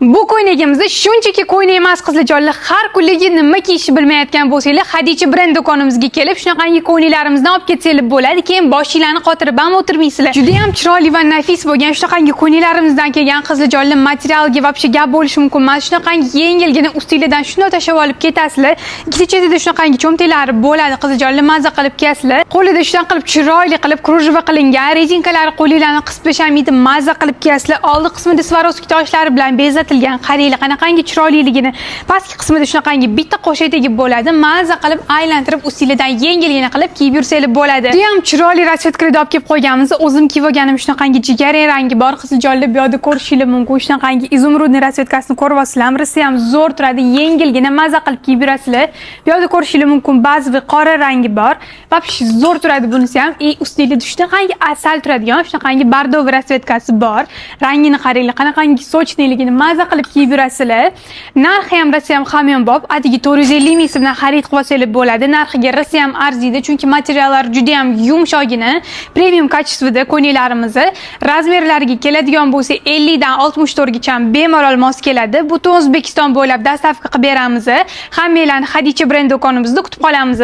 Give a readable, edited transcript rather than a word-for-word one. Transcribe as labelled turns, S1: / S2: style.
S1: Bu ko'ylagimizni shunchaki ko'ylak emas qizlarjonlar, har kunligi nima kiyishni bilmayotgan bo'lsanglar, Hadicha brend do'konimizga kelib, shunaqangi ko'ylaklarimizni olib ketsanglar bo'ladi. Keyin boshinglarni qotirib ham o'tirmaysizlar. Juda ham chiroyli va nafis bo'lgan shunaqangi ko'ylaklarimizdan kelgan qizlarjonlar, materialga vobshe gap bo'lishi mumkin emas. Shunaqangi yengilgina ustinglardan shunday tashab olib ketasizlar. Ikkita chetida shunaqangi cho'mtaklari bo'ladi qizlarjonlar, maza qilib kiyasizlar. Qo'lida shunday qilib chiroyli qilib krujva qilingan rezinkalari qo'llarni qisib tashamaydi, maza qilib kiyasizlar. Oldi qismida Swarovski toshlari bilan bezatilgan. Qaranglar, qanaqangi chiroyliligini. Pastki qismida shunaqangi bitta qo'shetagi bo'ladi. Maza qilib aylantirib ustinglardan yengilgina qilib kiyib yursanglar bo'ladi. Juda ham chiroyli rasvetkalarda olib kelib qo'yganmiz. O'zim kiyib olganim shunaqangi jigarrang rangi bor. Qizlarjonlar bu yerda ko'rishingiz mumkin. Shunaqangi izumrudniy rasvetkasini ko'ryapsizlar. Risi ham zo'r turadi, yengilgina maza qilib kiyib yurasizlar. Bu yerda ko'rishingiz mumkin, ba'zi qora rangi bor. Vobshe zo'r turadi bunisi ham. Ustinglarda shunaqangi asal turadigan, shunaqangi bordoviy rasvetkasi bor. Rangini qaranglar, qanaqangi sochniligini maza qilib kiyib yurasizlar. Narxi ham rasi ham hamyonbop. Atigi 450 ming bilan xarid qilsangiz bo'ladi. Narxiga rasi ham arziydi, chunki materiallar juda ham yumshogina, premium kачествоda ko'ylaklarimiz. Razmerlariga keladigan bo'lsa 50 dan 64 gacha bemalol mos keladi. Butun O'zbekiston bo'ylab dostavka qilib beramiz. Hammanglarni Hadicha brend do'konimizda kutib qolamiz.